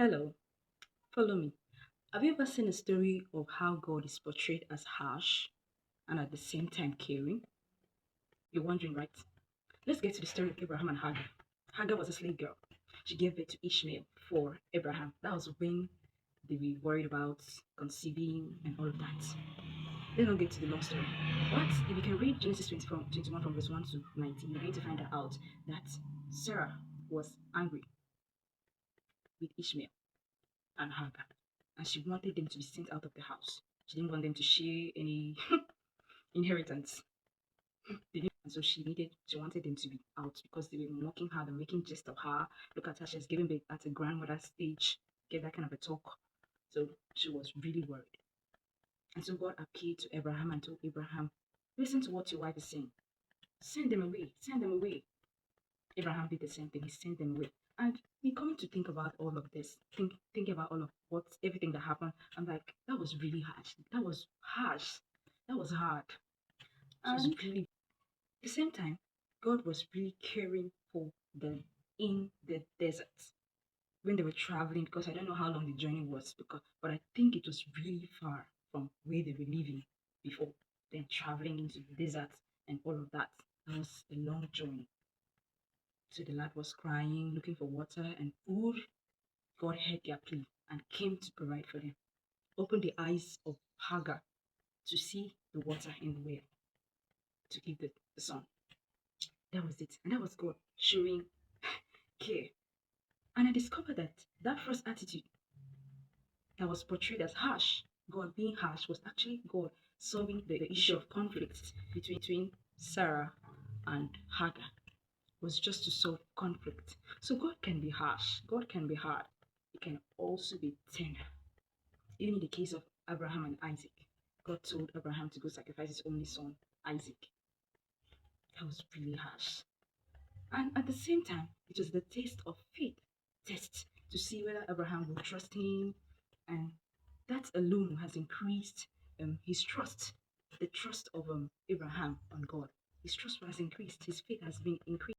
Hello, follow me. Have you ever seen a story of how God is portrayed as harsh and at the same time caring? You're wondering, right? Let's get to the story of Abraham and Hagar. Hagar was a slave girl. She gave birth to Ishmael for Abraham. That was when they were worried about conceiving and all of that. Let's not get to the long story. But if you can read Genesis 21 from verse 1 to 19, you're going to find out that Sarah was angry with Ishmael and Hagar, and she wanted them to be sent out of the house. She didn't want them to share any inheritance. And so she wanted them to be out because they were mocking her, they're making jest of her. Look at her, she's giving birth at a grandmother's stage, get that kind of a talk. So she was really worried. And so God appeared to Abraham and told Abraham, listen to what your wife is saying. Send them away, send them away. Abraham did the same thing, he sent them away. And me coming to think about all of this, think about all of what everything that happened, I'm like, that was really harsh. That was harsh. That was hard. It was really at the same time, God was really caring for them in the desert when they were traveling because I don't know how long the journey was but I think it was really far from where they were living before then traveling into the desert and all of that. That was a long journey. So the lad was crying, looking for water and food. God heard their plea and came to provide for them. Opened the eyes of Hagar to see the water in the well to give the son. That was it. And that was God showing care. And I discovered that that first attitude that was portrayed as harsh, God being harsh, was actually God solving the issue of conflict between Sarah and Hagar. Was just to solve conflict. So God can be harsh, God can be hard, He can also be tender. Even in the case of Abraham and Isaac, God told Abraham to go sacrifice his only son, Isaac. That was really harsh. And at the same time, it was the taste of faith test to see whether Abraham would trust him. And that alone has increased his trust, the trust of Abraham on God. His trust has increased, his faith has been increased.